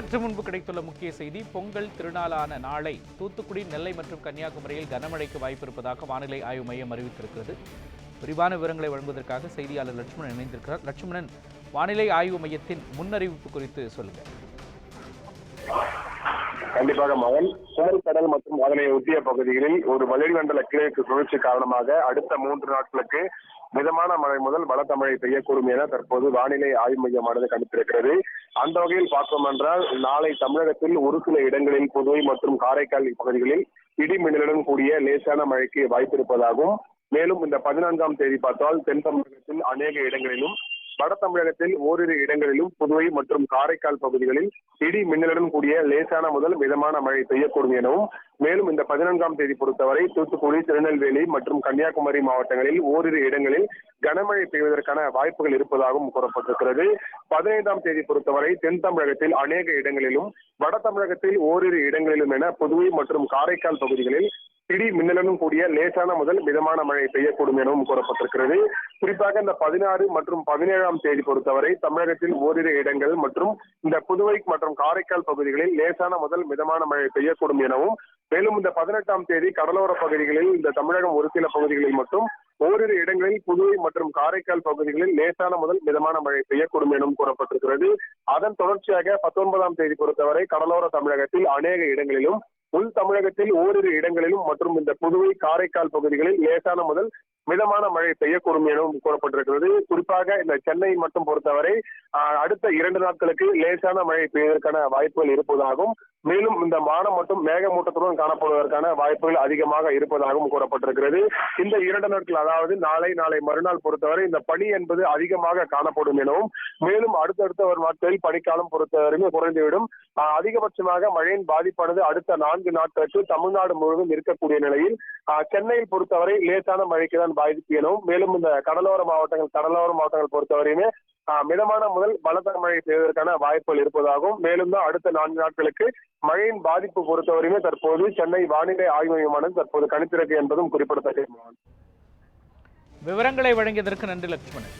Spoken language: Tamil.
சற்று முன்பு கிடைத்துள்ள முக்கிய செய்தி. பொங்கல் திருநாளான நாளை தூத்துக்குடி, நெல்லை மற்றும் கன்னியாகுமரியில் கனமழைக்கு வாய்ப்பு இருப்பதாக வானிலை ஆய்வு மையம் அறிவித்திருக்கிறது. விரிவான விவரங்களை வழங்குவதற்காக செய்தியாளர் லட்சுமணன் இணைந்திருக்கிறார். லட்சுமணன், வானிலை ஆய்வு மையத்தின் முன்னறிவிப்பு குறித்து சொல்லுங்க. கண்டிப்பாக மகன், குமரிக்கடல் மற்றும் அதனை ஒட்டிய பகுதிகளில் ஒரு வளிமண்டல கிழக்கு சுழற்சி காரணமாக அடுத்த 3 நாட்களுக்கு மிதமான மழை முதல் பலத்த மழை பெய்யக்கூடும் என தற்போது வானிலை ஆய்வு மையமானது கணித்திருக்கிறது. அந்த வகையில் பார்த்தோம் என்றால், நாளை தமிழகத்தில் ஒரு சில இடங்களில் புதுவை மற்றும் காரைக்கால் பகுதிகளில் இடி மின்னலுடன் கூடிய லேசான மழைக்கு வாய்ப்பு இருப்பதாகவும், மேலும் இந்த 14ஆம் தேதி பார்த்தால் தென் தமிழகத்தில் அநேக இடங்களிலும், வட தமிழகத்தில் ஓரிரு இடங்களிலும், புதுவை மற்றும் காரைக்கால் பகுதிகளில் இடி மின்னலுடன் கூடிய லேசான முதல் மிதமான மழை பெய்யக்கூடும் எனவும், மேலும் இந்த 14ஆம் தேதி பொறுத்தவரை தூத்துக்குடி, திருநெல்வேலி மற்றும் கன்னியாகுமரி மாவட்டங்களில் ஓரிரு இடங்களில் கனமழை பெய்வதற்கான வாய்ப்புகள் இருப்பதாகவும் கூறப்பட்டிருக்கிறது. 15ஆம் தேதி பொறுத்தவரை தென் தமிழகத்தில் அநேக இடங்களிலும், வட தமிழகத்தில் ஓரிரு இடங்களிலும் என புதுவை மற்றும் காரைக்கால் பகுதிகளில் இடி மின்னலுடன் கூடிய லேசான முதல் மிதமான மழை பெய்யக்கூடும் எனவும் கூறப்பட்டிருக்கிறது. குறிப்பாக இந்த 16 மற்றும் 17ஆம் தேதி பொறுத்தவரை தமிழகத்தில் ஓரிரு இடங்கள் மற்றும் இந்த புதுவை மற்றும் காரைக்கால் பகுதிகளில் லேசான முதல் மிதமான மழை பெய்யக்கூடும் எனவும், மேலும் இந்த 18ஆம் தேதி கடலோர பகுதிகளில் இந்த தமிழகம் ஒரு சில பகுதிகளில் மட்டும் ஓரிரு இடங்களில் புதுவை மற்றும் காரைக்கால் பகுதிகளில் லேசான முதல் மிதமான மழை பெய்யக்கூடும் எனவும் கூறப்பட்டிருக்கிறது. அதன் தொடர்ச்சியாக 19ஆம் தேதி பொறுத்தவரை கடலோர தமிழகத்தில் அநேக இடங்களிலும், உள் தமிழகத்தில் ஓரிரு இடங்களிலும் மற்றும் இந்த புதுவை காரைக்கால் பகுதிகளில் லேசான முதல் மிதமான மழை பெய்யக்கூடும் எனவும் கூறப்பட்டிருக்கிறது. குறிப்பாக இந்த சென்னை மட்டும் பொறுத்தவரை அடுத்த 2 நாட்களுக்கு லேசான மழை பெய்வதற்கான வாய்ப்புகள் இருப்பதாகவும், மேலும் இந்த வானம் மட்டும் மேகமூட்டத்துடன் காணப்படுவதற்கான வாய்ப்புகள் அதிகமாக இருப்பதாகவும் கூறப்பட்டிருக்கிறது. இந்த 2 நாட்கள், அதாவது நாளை மறுநாள் பொறுத்தவரை இந்த பனி என்பது அதிகமாக காணப்படும் எனவும், மேலும் அடுத்தடுத்த ஒரு நாட்களில் பனிக்காலம் பொறுத்தவரையும் குறைந்துவிடும். அதிகபட்சமாக மழையின் பாதிப்பானது அடுத்த 4 நாட்களுக்கு தமிழ்நாடு முழுவதும் இருக்கக்கூடிய நிலையில், சென்னையில் பொறுத்தவரை லேசான மழைக்கு தான் பாதிப்பு எனவும், மேலும் இந்த கடலோர மாவட்டங்கள் பொறுத்தவரையுமே மிதமான முதல் பலத்த மழை பெய்வதற்கான வாய்ப்புகள் இருப்பதாகவும், மேலும் தான் அடுத்த 4 நாட்களுக்கு மழையின் பாதிப்பு பொறுத்தவரையுமே தற்போது சென்னை வானிலை ஆய்வு மையமானது தற்போது கணித்திருக்கு என்பதும் குறிப்பிடத்தக்கது. விவரங்களை வழங்கியதற்கு நன்றி லட்சுமணன்.